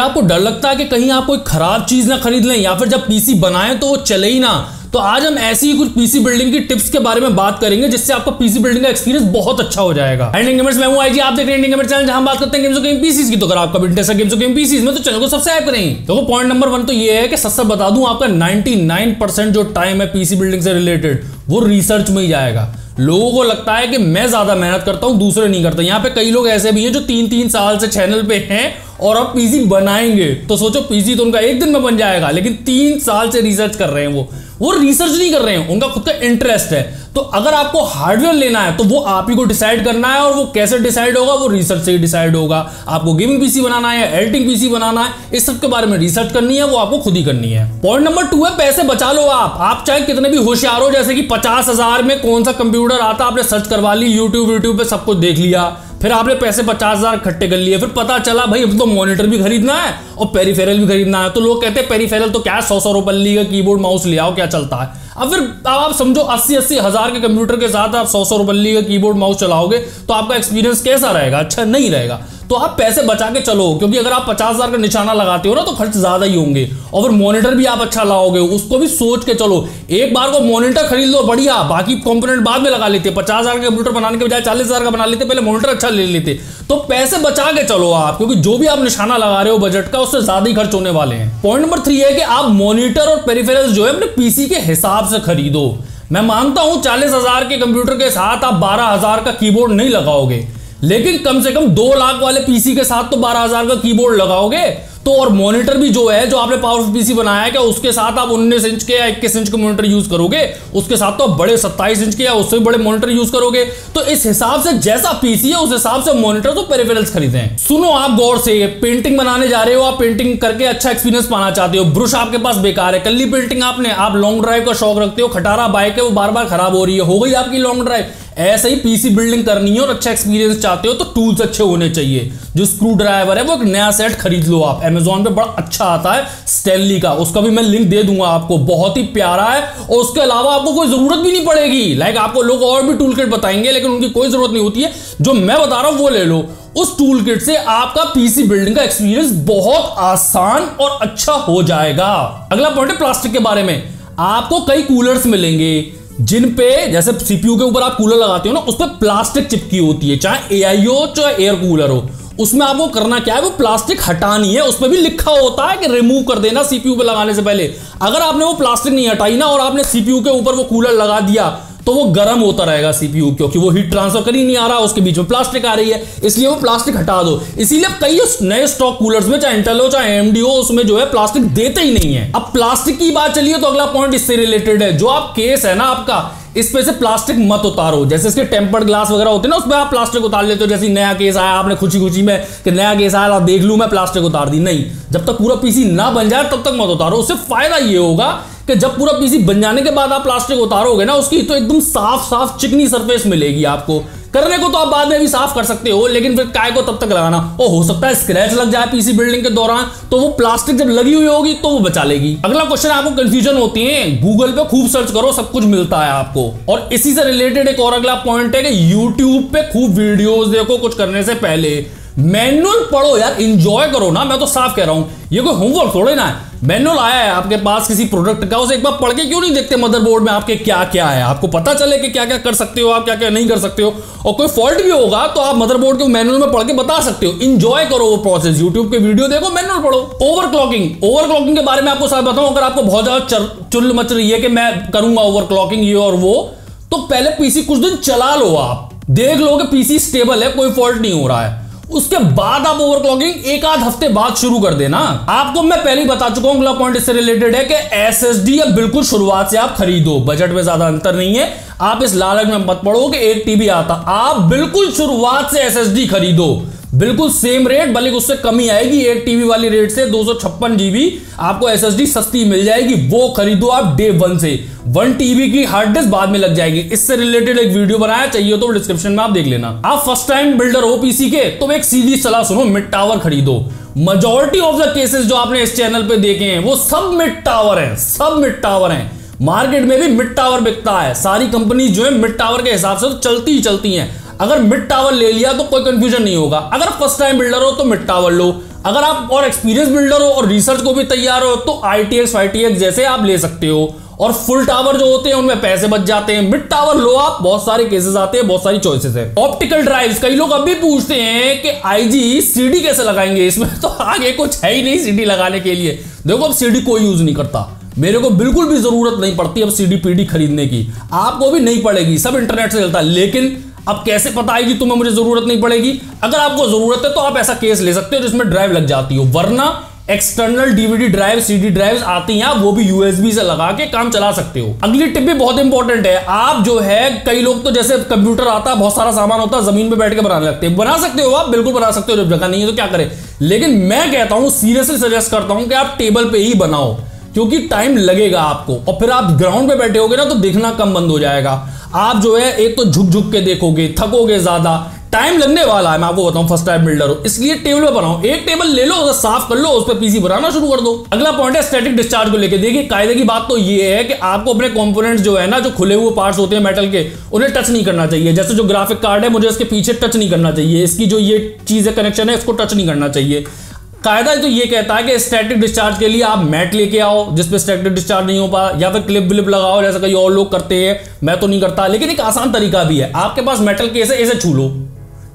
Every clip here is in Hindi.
क्या आपको डर लगता है कि कहीं आप कोई खराब चीज ना खरीद लें या फिर जब पीसी बनाएं तो वो चले ही ना? तो आज हम ऐसी ही कुछ पीसी बिल्डिंग की टिप्स के बारे में बात करेंगे जिससे आपका पीसी बिल्डिंग का एक्सपीरियंस बहुत अच्छा हो जाएगा। इंडियन गेमर्स, मैं हूं आईजी, आप देख रहे हैं इंडियन गेमर चैनल, जहां हम बात करते हैं गेम्स और गेम पीसीज की। तो अगर आपका भी इंटरेस्ट है गेम्स और गेम पीसीज में तो चैनल को सब्सक्राइब करें। तो पॉइंट नंबर 1 तो ये है कि सच बता दूं, आपका 99% जो टाइम है पीसी बिल्डिंग से रिलेटेड वो रिसर्च में ही जाएगा। लोगों को लगता है कि मैं ज्यादा मेहनत करता हूं, दूसरे नहीं करते। यहाँ पे कई लोग ऐसे भी हैं जो 3-3 साल से चैनल पे हैं और अब पीसी बनाएंगे। तो सोचो, पीसी तो उनका एक दिन में बन जाएगा, लेकिन 3 साल से रिसर्च कर रहे हैं। वो रिसर्च नहीं कर रहे हैं, उनका खुद का इंटरेस्ट है। तो अगर आपको हार्डवेयर लेना है तो वो आप ही को डिसाइड करना है, और वो कैसे डिसाइड होगा, वो रिसर्च से ही डिसाइड होगा। आपको गेमिंग पीसी बनाना है या एडिटिंग पीसी बनाना है, इस सब के बारे में रिसर्च करनी है, वो आपको खुद ही करनी है। पॉइंट नंबर 2 है पैसे बचा लो। आप चाहे कितने भी होशियार हो, जैसे कि 50,000 में कौन सा कंप्यूटर आता, आपने सर्च करवा ली, यूट्यूब पे सब कुछ देख लिया, फिर आपने पैसे 50,000 इकट्ठे कर लिए, फिर पता चला भाई अब तो मॉनिटर भी खरीदना है और पेरिफेरल भी खरीदना है। तो लोग कहते हैं पेरिफेरल तो क्या है, 100 रुपये का कीबोर्ड माउस ले आओ, क्या चलता है। अब फिर आप समझो 80 हज़ार के कंप्यूटर के साथ आप 100 रुपये का कीबोर्ड माउस चलाओगे तो आपका एक्सपीरियंस कैसा रहेगा? अच्छा नहीं रहेगा। तो आप पैसे बचा के चलो, क्योंकि अगर आप 50,000 का निशाना लगाते हो ना तो खर्च ज्यादा ही होंगे। और फिर मॉनिटर भी आप अच्छा लाओगे, उसको भी सोच के चलो। एक बार को मॉनिटर खरीद लो बढ़िया, बाकी कंपोनेंट बाद में लगा लेते। 50,000 का कंप्यूटर बनाने के बजाय 40,000 का बना लेते, पहले मॉनिटर अच्छा ले लेते। तो पैसे बचा के चलो आप, क्योंकि जो भी आप निशाना लगा रहे हो बजट का, उससे ज्यादा ही खर्च होने वाले हैं। पॉइंट नंबर 3 है कि आप मॉनिटर और पेरिफेरल्स जो है अपने पीसी के हिसाब से खरीदो। मैं मानता हूं 40,000 के कंप्यूटर के साथ आप 12,000 का कीबोर्ड नहीं लगाओगे, लेकिन कम से कम 2 लाख वाले पीसी के साथ तो 12,000 का कीबोर्ड लगाओगे। तो और मॉनिटर भी जो है, जो आपने पावरफुल पीसी बनाया है, क्या उसके साथ आप 19 इंच के या 21 इंच के मॉनिटर यूज करोगे? उसके साथ तो बड़े 27 इंच के या उससे बड़े मॉनिटर यूज करोगे। तो इस हिसाब से जैसा पीसी है उस हिसाब से मॉनिटर तो पेरिफेरल्स खरीदें। सुनो आप गौर से, पेंटिंग बनाने जा रहे हो, आप पेंटिंग करके अच्छा एक्सपीरियंस पाना चाहते हो, ब्रश आपके पास बेकार है, कल पेंटिंग आपने, आप लॉन्ग ड्राइव का शौक रखते हो, खटारा बाइक है वो बार बार खराब हो रही है, हो गई आपकी लॉन्ग ड्राइव। ऐसे ही पीसी बिल्डिंग करनी है और अच्छा एक्सपीरियंस चाहते हो तो टूल्स अच्छे होने चाहिए। जो स्क्रू ड्राइवर है वो एक नया सेट खरीद लो आप, अमेजोन पे बड़ा अच्छा आता है स्टैनली का, उसका भी मैं लिंक दे दूंगा आपको, बहुत ही प्यारा है। और उसके अलावा आपको कोई जरूरत भी नहीं पड़ेगी। लाइक आपको लोग और भी टूल किट बताएंगे, लेकिन उनकी कोई जरूरत नहीं होती है। जो मैं बता रहा हूं वो ले लो। उस टूल किट से आपका पीसी बिल्डिंग का एक्सपीरियंस बहुत आसान और अच्छा हो जाएगा। अगला पॉइंट है प्लास्टिक के बारे में। आपको कई कूलर्स मिलेंगे जिन पे, जैसे सीपीयू के ऊपर आप कूलर लगाते हो ना, उस पर प्लास्टिक चिपकी होती है, चाहे एआई हो चाहे एयर कूलर हो। उसमें आपको करना क्या है, वो प्लास्टिक हटानी है। उस पर भी लिखा होता है कि रिमूव कर देना सीपीयू पे लगाने से पहले। अगर आपने वो प्लास्टिक नहीं हटाई ना और आपने सीपीयू के ऊपर वो कूलर लगा दिया तो वो गर्म होता रहेगा सीपीयू, क्योंकि वो हीट ट्रांसफर कर ही नहीं आ रहा, उसके बीच में प्लास्टिक आ रही है, इसलिए वो प्लास्टिक हटा दो। इसीलिए कई नए स्टॉक कूलर्स में, चाहे इंटेल हो चाहे एएमडी हो, उसमें जो है प्लास्टिक देते ही नहीं है। अब प्लास्टिक की बात चलिए तो अगला पॉइंट इससे रिलेटेड है। जो आप केस है ना आपका, इस पे से प्लास्टिक मत उतारो। जैसे इसके टेम्पर्ड ग्लास वगैरह होते हैं ना, उसमें आप प्लास्टिक उतार लेते हो। जैसे नया केस आया, आपने खुशी खुशी में कि नया केस आया देख लूं मैं, प्लास्टिक उतार दी। नहीं, जब तक पूरा पीसी ना बन जाए तब तक मत उतारो। उससे फायदा ये होगा कि जब पूरा पीसी बन जाने के बाद आप प्लास्टिक उतारोगे ना, उसकी तो एकदम साफ चिकनी सरफेस मिलेगी आपको। करने को तो आप बाद में भी साफ कर सकते हो, लेकिन फिर काय को तब तक लगाना, और हो सकता है स्क्रैच लग जाए पीसी बिल्डिंग के दौरान, तो वो प्लास्टिक जब लगी हुई होगी तो वो बचा लेगी। अगला क्वेश्चन, आपको कंफ्यूजन होती है, गूगल पे खूब सर्च करो, सब कुछ मिलता है आपको। और इसी से रिलेटेड एक और अगला पॉइंट है कि यूट्यूब पे खूब वीडियोस देखो कुछ करने से पहले। मैनुअल पढ़ो यार, एंजॉय करो ना। मैं तो साफ कह रहा हूं, ये कोई होमवर्क थोड़े ना है। मैनुअल आया है आपके पास किसी प्रोडक्ट का, उसे एक बार पढ़ के क्यों नहीं देखते मदरबोर्ड में आपके क्या क्या है, आपको पता चले कि क्या क्या कर सकते हो आप, क्या क्या नहीं कर सकते हो। और कोई फॉल्ट भी होगा तो आप मदरबोर्ड के मैनुअल में पढ़ के बता सकते हो। एंजॉय करो वो प्रोसेस, यूट्यूब के वीडियो देखो, मैनुअल पढ़ो। ओवरक्लॉकिंग के बारे में आपको साथ बताऊं, अगर आपको बहुत ज्यादा चुल मच रही है कि मैं करूंगा ओवरक्लॉकिंग ये और वो, तो पहले पीसी कुछ दिन चला लो, आप देख लो कि पीसी स्टेबल है, कोई फॉल्ट नहीं हो रहा है। उसके बाद आप ओवरक्लॉकिंग 1-8 हफ्ते बाद शुरू कर देना। आपको मैं पहले ही बता चुका हूं, अगला पॉइंट इससे रिलेटेड है कि एसएसडी अब बिल्कुल शुरुआत से आप खरीदो। बजट में ज्यादा अंतर नहीं है, आप इस लालच में मत पड़ो कि 1 टीबी आता। आप बिल्कुल शुरुआत से एसएसडी खरीदो, बिल्कुल सेम रेट, बल्कि उससे कमी आएगी 1 टीबी वाली रेट से। 256 जीबी आपको एसएसडी सस्ती मिल जाएगी, वो खरीदो आप डे 1 से। 1 टीबी की हार्ड डिस्क बाद में लग जाएगी। इससे रिलेटेड एक वीडियो बनाया, चाहिए तो डिस्क्रिप्शन में आप देख लेना। आप फर्स्ट टाइम बिल्डर हो पीसी के तो एक सीधी सलाह सुनो, मिड टावर खरीदो। मेजॉरिटी ऑफ द केसेस जो आपने इस चैनल पे देखे हैं वो सब मिड टावर हैं, सब मिड टावर हैं। मार्केट में भी मिड टावर बिकता है, सारी कंपनी जो है मिड टावर के हिसाब से तो चलती ही चलती हैं। अगर मिड टावर ले लिया तो कोई कंफ्यूजन नहीं होगा। अगर फर्स्ट टाइम बिल्डर हो तो मिड टावर लो, अगर आप और एक्सपीरियंस बिल्डर हो और रिसर्च को भी तैयार हो तो ITX FITX जैसे आप ले सकते हो। और फुल टावर जो होते हैं उनमें पैसे बच जाते हैं। मिड टावर लो आप, बहुत सारे केसेस आते हैं, बहुत सारी चॉइसेस है। ऑप्टिकल ड्राइव्स, कई लोग अभी पूछते हैं कि IG CD कैसे लगाएंगे इसमें, तो आगे कुछ है ही नहीं CD लगाने के लिए। देखो अब CD कोई यूज नहीं करता, मेरे को बिल्कुल भी जरूरत नहीं पड़ती अब CD PD खरीदने की, आपको भी नहीं पड़ेगी, सब इंटरनेट से चलता है। लेकिन अब कैसे पता है कि तुम्हें मुझे जरूरत नहीं पड़ेगी? अगर आपको जरूरत है तो आप ऐसा केस ले सकते हो जिसमें ड्राइव लग जाती हो, वरना external DVD drive CD drives आती हैं, वो भी USB से लगा के काम चला सकते हो। अगली टिप भी बहुत इंपॉर्टेंट है। आप जो है, कई लोग तो जैसे कंप्यूटर आता है, बहुत सारा सामान होता है, जमीन पे बैठ के बनाने लगते हैं। बना सकते हो आप, बिल्कुल बना सकते हो, जब जगह नहीं है तो क्या करें। लेकिन मैं कहता हूं, सीरियसली सजेस्ट करता हूं कि आप टेबल पे ही बनाओ, क्योंकि टाइम लगेगा आपको, और फिर आप ग्राउंड पे बैठे होगे ना तो देखना कम बंद हो जाएगा। आप जो है एक तो झुक झुक के देखोगे, थकोगे ज्यादा, टाइम लगने वाला है। मैं आपको बताऊं, फर्स्ट टाइम बिल्डर हो, इसलिए टेबल पे बनाओ। एक टेबल ले लो, उसे साफ कर लो, उस पर PC बनाना शुरू कर दो। अगला पॉइंट है स्टैटिक डिस्चार्ज को लेके। देखिए कायदे की बात तो ये है कि आपको अपने कंपोनेंट्स जो है ना, जो खुले हुए पार्ट्स होते हैं मेटल के, उन्हें टच नहीं करना चाहिए। जैसे जो ग्राफिक कार्ड है, मुझे इसके पीछे टच नहीं करना चाहिए, इसकी जो ये चीज है, कनेक्शन है, इसको टच नहीं करना चाहिए। कायदा तो ये कहता है कि स्टैटिक डिस्चार्ज के लिए आप मैट लेके आओ जिसपे स्टैटिक डिस्चार्ज नहीं हो पा, या फिर क्लिप व्लिप लगाओ जैसे कई और लोग करते हैं। मैं तो नहीं करता, लेकिन एक आसान तरीका भी है। आपके पास मेटल केस है, इसे छू लो,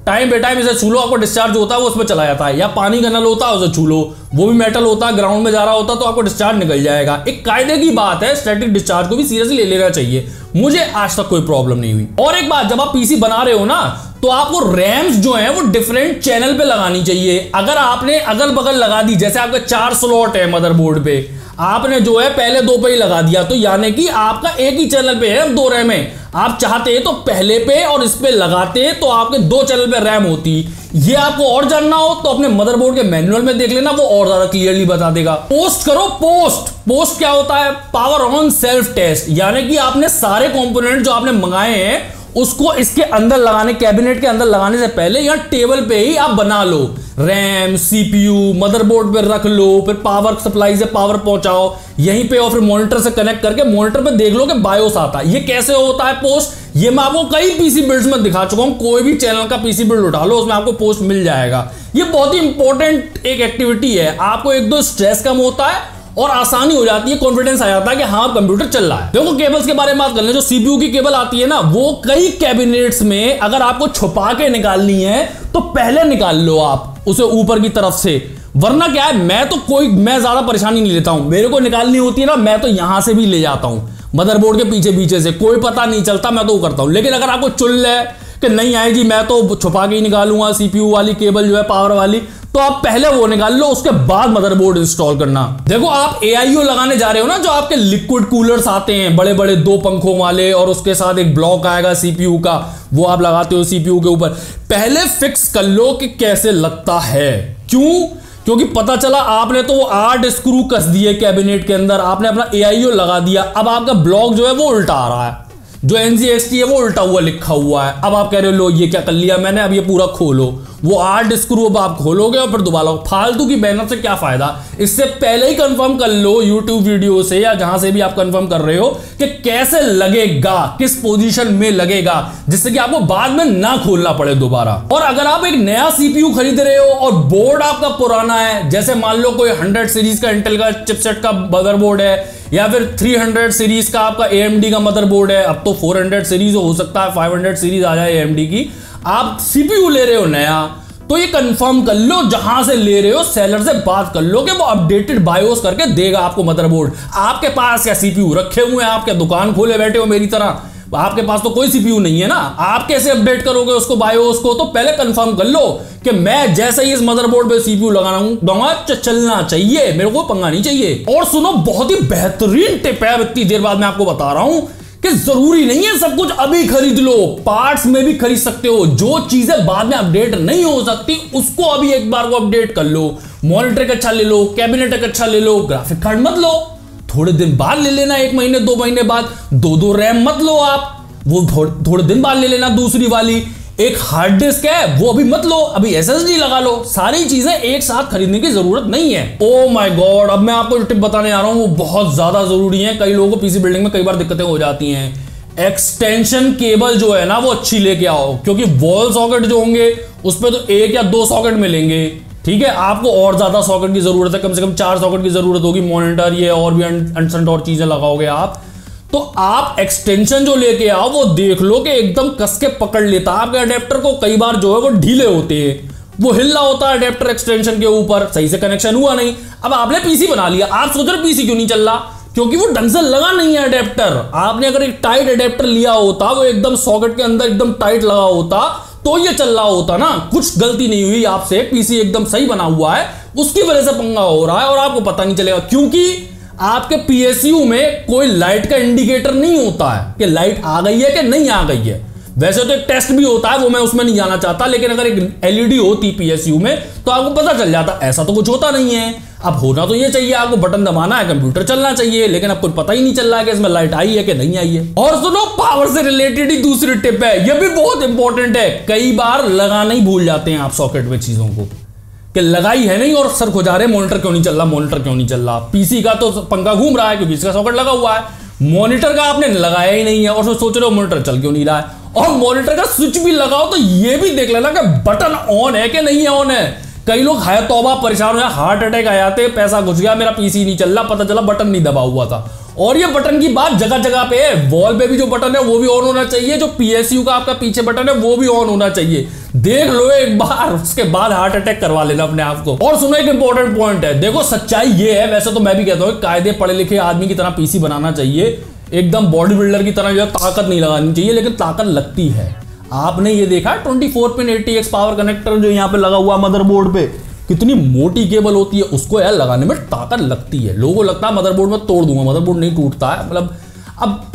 टाइम बे टाइम इसे छू लो, आपको डिस्चार्ज होता है वो उसमें चला जाता है। या पानी का नल होता है, उसे छू लो, वो भी मेटल होता है, ग्राउंड में जा रहा होता है, तो आपको डिस्चार्ज निकल जाएगा। एक कायदे की बात है, स्टैटिक डिस्चार्ज को भी सीरियसली ले लेना चाहिए। मुझे आज तक कोई प्रॉब्लम नहीं हुई। और एक बात, जब आप PC बना रहे हो ना, तो आपको रैम्स जो है वो डिफरेंट चैनल पे लगानी चाहिए। अगर आपने अगल बगल लगा दी, जैसे आपके 4 स्लॉट है मदरबोर्ड पे, आपने जो है पहले 2 पे ही लगा दिया, तो यानी कि आपका एक ही चैनल पे है 2 रैम है। आप चाहते हैं तो पहले पे और इस पे लगाते तो आपके 2 चैनल पे रैम होती। ये आपको और जानना हो तो अपने मदरबोर्ड के मैनुअल में देख लेना, वो और ज्यादा क्लियरली बता देगा। पोस्ट करो, पोस्ट क्या होता है? पावर ऑन सेल्फ टेस्ट, यानी कि आपने सारे कंपोनेंट जो आपने मंगाए हैं उसको इसके अंदर लगाने, कैबिनेट के अंदर लगाने से पहले यहां टेबल पे ही आप बना लो। रैम, CPU मदरबोर्ड पे रख लो, फिर पावर सप्लाई से पावर पहुंचाओ यहीं पे, और फिर मॉनिटर से कनेक्ट करके मॉनिटर पे देख लो कि बायोस आता है। ये कैसे होता है पोस्ट? ये मैं आपको कई PC बिल्ड्स में दिखा चुका हूं। कोई भी चैनल का PC बिल्ड उठा लो, उसमें आपको पोस्ट मिल जाएगा। ये बहुत ही इंपॉर्टेंट एक एक्टिविटी है। आपको एक दो स्ट्रेस कम होता है और आसानी हो जाती है, कॉन्फिडेंस आ जाता है कि हाँ कंप्यूटर चल रहा है। देखो केबल्स के बारे में बात कर लें, जो CPU की केबल आती है ना, वो कई कैबिनेट्स में अगर आपको छुपा के निकालनी है तो पहले निकाल लो आप उसे ऊपर की तरफ से, वरना क्या है, मैं ज्यादा परेशानी नहीं लेता हूं। मेरे को निकालनी होती है ना, मैं तो यहां से भी ले जाता हूं, मदरबोर्ड के पीछे से, कोई पता नहीं चलता, मैं तो वो करता हूं। लेकिन अगर आपको चुल है कि नहीं आए जी मैं तो छुपा के ही निकालूंगा CPU वाली केबल जो है पावर वाली, तो आप पहले वो निकाल लो, उसके बाद मदरबोर्ड इंस्टॉल करना। देखो आप AIO लगाने जा रहे हो ना, जो आपके लिक्विड कूलर्स आते हैं बड़े बड़े 2 पंखों वाले, और उसके साथ एक ब्लॉक आएगा CPU का, वो आप लगाते हो CPU के ऊपर। पहले फिक्स कर लो कि कैसे लगता है। क्यों? क्योंकि पता चला आपने तो वो 8 स्क्रू कस दिए कैबिनेट के अंदर, आपने अपना AIO लगा दिया, अब आपका ब्लॉक जो है वो उल्टा आ रहा है, जो NCXT है वो उल्टा हुआ लिखा हुआ है। अब आप कह रहे हो लो ये क्या कर लिया मैंने, अब ये पूरा खोलो, वो 8 स्क्रू अब आप खोलोगे और फिर दोबारा फालतू की मेहनत से क्या फायदा। इससे पहले ही कंफर्म कर लो YouTube वीडियो से या जहां से भी आप कंफर्म कर रहे हो कि कैसे लगेगा, किस पोजीशन में लगेगा, जिससे कि आपको बाद में ना खोलना पड़े दोबारा। और अगर आप एक नया CPU खरीद रहे हो और बोर्ड आपका पुराना है, जैसे मान लो कोई 100 सीरीज का इंटेल का चिपसेट का मदरबोर्ड है, या फिर 300 सीरीज का आपका AMD का मदरबोर्ड है, अब तो 400 सीरीज हो सकता है 500 सीरीज आ जाए AMD की, आप CPU ले रहे हो नया, तो ये कंफर्म कर लो जहां से ले रहे हो, सेलर से बात कर लो कि वो अपडेटेड बायोस करके देगा आपको मदरबोर्ड। आपके पास क्या CPU रखे हुए हैं, आपके दुकान खोले बैठे हो मेरी तरह, आपके पास तो कोई CPU नहीं है ना, आप कैसे अपडेट करोगे उसको बायोस को? तो पहले कंफर्म कर लो कि मैं जैसे ही इस मदरबोर्ड पे CPU लगाऊंगा चलना चाहिए, मेरे को पंगा नहीं चाहिए। और सुनो, बहुत ही बेहतरीन टिप है, इतनी देर बाद मैं आपको बता रहा हूं कि जरूरी नहीं है सब कुछ अभी खरीद लो, पार्ट्स में भी खरीद सकते हो। जो चीजें बाद में अपडेट नहीं हो सकती उसको अभी एक बार को अपडेट कर लो। मॉनिटर का अच्छा ले लो, कैबिनेट का अच्छा ले लो, ग्राफिक कार्ड मत लो, थोड़े दिन बाद ले लेना, 1 महीने 2 महीने बाद। 2 रैम मत लो आप, वो थोड़े दिन बाद ले लेना दूसरी वाली। एक हार्ड डिस्क है वो अभी मत लो, अभी SSD लगा लो। सारी चीजें एक साथ खरीदने की जरूरत नहीं है। ओ माय गॉड, अब मैं आपको जो टिप बताने आ रहा हूं वो बहुत ज्यादा जरूरी है। कई लोगों को PC बिल्डिंग में कई बार दिक्कतें हो जाती हैं। एक्सटेंशन केबल जो है ना वो अच्छी लेके आओ, क्योंकि वॉल सॉकेट जो होंगे उस पर तो 1 या 2 सॉकेट मिलेंगे, ठीक है, आपको और ज्यादा सॉकेट की जरूरत है, कम से कम 4 सॉकेट की जरूरत होगी, मॉनिटर ये और भी अनसंट और चीजें लगाओगे आप, तो आप एक्सटेंशन जो लेके आओ वो देख लो कि एकदम कस के पकड़ लेता है आपके अडेप्टर को। कई बार जो है वो ढीले होते हैं, वो हिलना होता है अडेप्टर एक्सटेंशन के ऊपर, सही से कनेक्शन हुआ नहीं। अब आपने पीसी बना लिया, आप सोच रहे पीसी क्यों नहीं चल रहा, क्योंकि वो ढंग से लगा नहीं है अडेप्टर। आपने अगर एक टाइट अडेप्टर लिया होता, वो एकदम सॉकेट के अंदर एकदम टाइट लगा होता, तो ये चल रहा होता ना। कुछ गलती नहीं हुई आपसे, पीसी एकदम सही बना हुआ है, उसकी वजह से पंगा हो रहा है और आपको पता नहीं चलेगा, क्योंकि आपके पीएसयू में कोई लाइट का इंडिकेटर नहीं होता है कि लाइट आ गई है कि नहीं आ गई है। वैसे तो एक टेस्ट भी होता है, वो मैं उसमें नहीं जाना चाहता, लेकिन अगर एक एलईडी होती पीएसयू में तो आपको पता चल जाता। ऐसा तो कुछ होता नहीं है। अब होना तो ये चाहिए, आपको बटन दबाना है, कंप्यूटर चलना चाहिए, लेकिन अब कुछ पता ही नहीं चल रहा है कि इसमें लाइट आई है कि नहीं आई है। और सुनो, पावर से रिलेटेड ही दूसरी टिप है, ये भी बहुत इंपॉर्टेंट है। कई बार लगाना ही भूल जाते हैं आप सॉकेट में चीजों को, कि लगाई है नहीं और सर खुजा रहे मॉनिटर क्यों नहीं चल रहा, मॉनिटर क्यों नहीं चल रहा। पीसी का तो पंखा घूम रहा है क्योंकि इसका सॉकेट लगा हुआ है, मॉनिटर का आपने लगाया ही नहीं है और सोच रहे हो मॉनिटर चल क्यों नहीं रहा है। और मॉनिटर का स्विच भी लगाओ तो ये भी देख लेना कि बटन ऑन है कि नहीं ऑन है। कई लोग हाय तौबा परेशान हो, हार्ट अटैक आ जाते, पैसा घुस गया, मेरा पीसी नहीं चल रहा, पता चला बटन नहीं दबा हुआ था। और ये बटन की बात जगह जगह पे है, वॉल पे भी जो बटन है वो भी ऑन होना चाहिए, जो पीएसयू का आपका पीछे बटन है वो भी ऑन होना चाहिए। देख लो एक बार, उसके बाद हार्ट अटैक करवा लेना अपने आप को। और सुनो, एक इंपॉर्टेंट पॉइंट है, देखो सच्चाई ये है, वैसे तो मैं भी कहता हूं कायदे पढ़े लिखे आदमी की तरह पीसी बनाना चाहिए, एकदम बॉडी बिल्डर की तरह जो है ताकत नहीं लगानी चाहिए, लेकिन ताकत लगती है। आपने ये देखा 24 पिन ATX पावर कनेक्टर जो यहाँ पे लगा हुआ मदरबोर्ड पे, कितनी मोटी केबल होती है, उसको यार लगाने में ताकत लगती है। लोगों को लगता है मदरबोर्ड में तोड़ दूंगा, मदरबोर्ड नहीं टूटता है। मतलब अब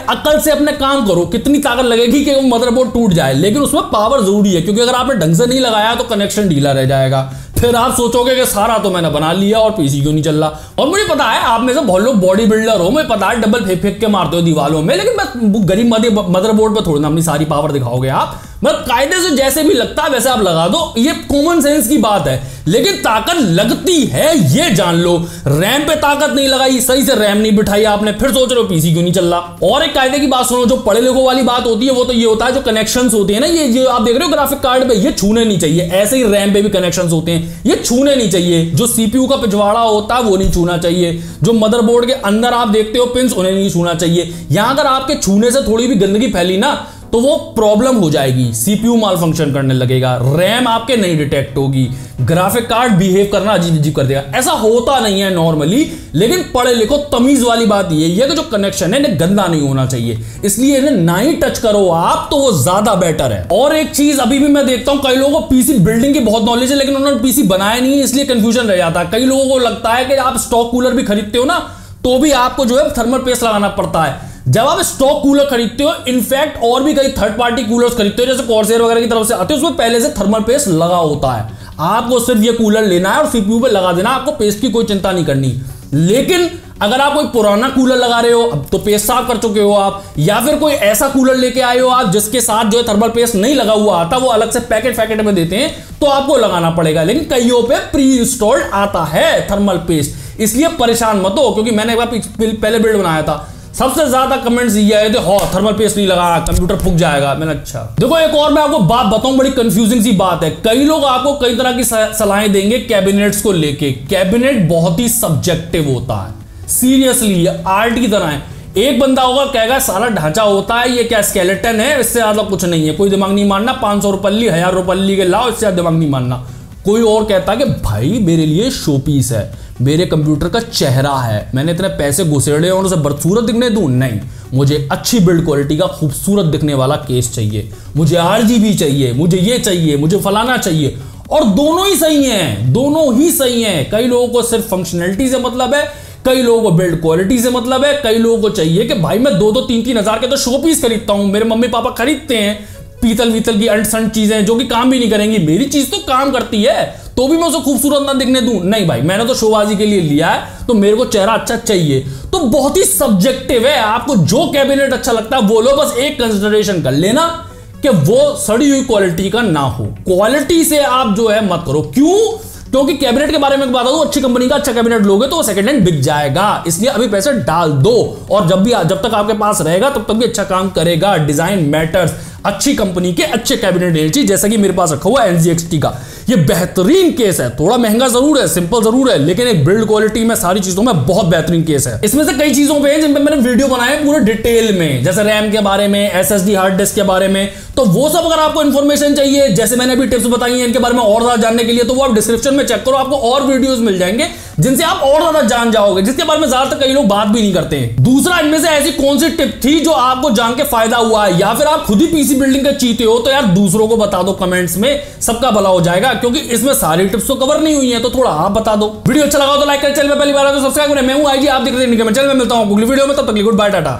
अकल से अपने काम करो, कितनी ताकत लगेगी कि वो मदरबोर्ड टूट जाए, लेकिन उसमें पावर जरूरी है, क्योंकि अगर आपने ढंग से नहीं लगाया तो कनेक्शन ढीला रह जाएगा। फिर आप सोचोगे कि सारा तो मैंने बना लिया और पीसी क्यों नहीं चल रहा। और मुझे पता है आप में से बहुत लोग बॉडी बिल्डर हो, मुझे पता है डबल फेंक फेंक के मारते हो दीवारों में, लेकिन मैं गरीब मदरबोर्ड पर थोड़ी ना अपनी सारी पावर दिखाओगे आप। मतलब कायदे से जैसे भी लगता है वैसे आप लगा दो, ये कॉमन सेंस की बात है, लेकिन ताकत लगती है ये जान लो। रैम पे ताकत नहीं लगाई, सही से रैम नहीं बिठाई आपने, फिर सोच रहे हो पीसी क्यों नहीं चल रहा। और एक कायदे की बात सुनो, जो पढ़े लिखों वाली बात होती है वो तो ये होता है, जो कनेक्शंस होते हैं ना, ये जो आप देख रहे हो ग्राफिक कार्ड पे, ये छूने नहीं चाहिए। ऐसे ही रैम पे भी कनेक्शंस होते हैं, ये छूने नहीं चाहिए। जो सीपीयू का पिछवाड़ा होता है वो नहीं छूना चाहिए, जो मदरबोर्ड के अंदर आप देखते हो पिंस, उन्हें नहीं छूना चाहिए। यहां अगर आपके छूने से थोड़ी भी गंदगी फैली ना तो वो प्रॉब्लम हो जाएगी, सीपीयू माल फंक्शन करने लगेगा, रैम आपके नहीं डिटेक्ट होगी, ग्राफिक कार्ड बिहेव करना अजीब अजीब कर देगा। ऐसा होता नहीं है नॉर्मली, लेकिन पढ़े लिखो तमीज वाली बात ये है कि जो कनेक्शन है इन्हें गंदा नहीं होना चाहिए, इसलिए इन्हें ना ही टच करो आप, तो वो ज्यादा बेटर है। और एक चीज अभी भी मैं देखता हूं, कई लोगों को पीसी बिल्डिंग की बहुत नॉलेज है लेकिन उन्होंने पीसी बनाया नहीं है, इसलिए कंफ्यूजन रह जाता है। कई लोगों को लगता है कि आप स्टॉक कूलर भी खरीदते हो ना, तो भी आपको जो है थर्मल पेस्ट लगाना पड़ता है। जब आप स्टॉक कूलर खरीदते हो, इनफैक्ट और भी कई थर्ड पार्टी कूलर्स खरीदते हो जैसे कॉर्सेर वगैरह की तरफ से आते हैं, उसमें पहले से थर्मल पेस्ट लगा होता है। आपको सिर्फ ये कूलर लेना है और सीपीयू पे लगा देना, आपको पेस्ट की कोई चिंता नहीं करनी। लेकिन अगर आप कोई पुराना कूलर लगा रहे हो, अब तो पेस्ट साफ कर चुके हो आप, या फिर कोई ऐसा कूलर लेके आए हो आप जिसके साथ जो है थर्मल पेस्ट नहीं लगा हुआ आता, वो अलग से पैकेट में देते हैं, तो आपको लगाना पड़ेगा। लेकिन कईयों पे प्री इंस्टॉल्ड आता है थर्मल पेस्ट, इसलिए परेशान मत हो। क्योंकि मैंने एक बार पहले बिल्ड बनाया था, सबसे ज्यादा कमेंट्स ये आए थे, हाँ थर्मल पेस्ट नहीं लगा, कंप्यूटर फूक जाएगा। मैंने अच्छा देखो, एक और मैं आपको बात बताऊं, बड़ी कंफ्यूजिंग सी बात है। कई लोग आपको कई तरह की सलाहें देंगे कैबिनेट्स को लेके। कैबिनेट बहुत ही सब्जेक्टिव होता है, सीरियसली आर्ट की तरह है। एक बंदा होगा कहेगा सारा ढांचा होता है, ये क्या स्केलेटन है, इससे ज्यादा कुछ नहीं है, कोई दिमाग नहीं मानना, 500 रुपये 1000 रुपये के लाओ, इससे दिमाग नहीं मानना। कोई और कहता है कि भाई मेरे लिए शो पीस है, मेरे कंप्यूटर का चेहरा है, मैंने इतने पैसे घुसेड़े और उसे बदसूरत दिखने दूं, नहीं, मुझे अच्छी बिल्ड क्वालिटी का खूबसूरत दिखने वाला केस चाहिए, मुझे RGB चाहिए, मुझे ये चाहिए, मुझे फलाना चाहिए। और दोनों ही सही हैं, दोनों ही सही हैं। कई लोगों को सिर्फ फंक्शनैलिटी से मतलब है, कई लोगों को बिल्ड क्वालिटी से मतलब है, कई लोगों को चाहिए कि भाई मैं 2-2, 3-3 हजार के तो शो पीस खरीदता हूं, मेरे मम्मी पापा खरीदते हैं पीतल वीतल की अंट-संट चीजें जो कि काम भी नहीं करेंगी, मेरी चीज तो काम करती है, तो भी मैं उसे खूबसूरत ना दिखने दूं। नहीं भाई, मैंने तो शोबाजी के लिए लिया है, तो मेरे को चेहरा अच्छा चाहिए। तो बहुत ही सब्जेक्टिव है, आपको जो कैबिनेट अच्छा लगता है वो लो, बस एक कंसिडरेशन कर लेना कि वो सड़ी हुई क्वालिटी का ना हो। क्वालिटी से आप जो है मत करो। क्यों? क्योंकि कैबिनेट के बारे में बता दूं, अच्छी कंपनी का अच्छा कैबिनेट लोगे तो वो सेकंड हैंड बिक जाएगा, इसलिए अभी पैसे डाल दो और जब तक आपके पास रहेगा तब तक भी अच्छा काम करेगा। डिजाइन मैटर्स, अच्छी कंपनी के अच्छे कैबिनेट लेनी चाहिए, जैसा कि मेरे पास रखा हुआ है NZXT का। ये बेहतरीन केस है, थोड़ा महंगा जरूर है, सिंपल जरूर है, लेकिन एक बिल्ड क्वालिटी में सारी चीजों में बहुत बेहतरीन केस है। इसमें से कई चीजों पे जिन पे मैंने वीडियो बनाए पूरे डिटेल में, जैसे रैम के बारे में, SSD हार्ड डिस्क के बारे में, तो वो सब अगर आपको इंफॉर्मेशन चाहिए, जैसे मैंने अभी टिप्स बताई हैं इनके बारे में और ज्यादा जानने के लिए, तो वो आप डिस्क्रिप्शन में चेक करो, आपको और वीडियोस मिल जाएंगे जिनसे आप और ज्यादा जान जाओगे, जिसके बारे में ज्यादातर कई लोग बात भी नहीं करते हैं। दूसरा, इनमें से ऐसी कौन सी टिप थी जो आपको जान के फायदा हुआ है, या फिर आप खुद ही पीसी बिल्डिंग का चीते हो, तो यार दूसरों को बता दो कमेंट्स में, सबका भला हो जाएगा, क्योंकि इसमें सारी टिप्स तो कवर नहीं हुई है, तो थोड़ा आप बता दो। वीडियो अच्छा लगा तो लाइक करें, चैनल में पहली बार तो सब्सक्राइब करें। मैं हूं IG, आप देख रहे हैं चैनल में। मिलता हूं अगली वीडियो में, तब तक गुड बाय, टाटा।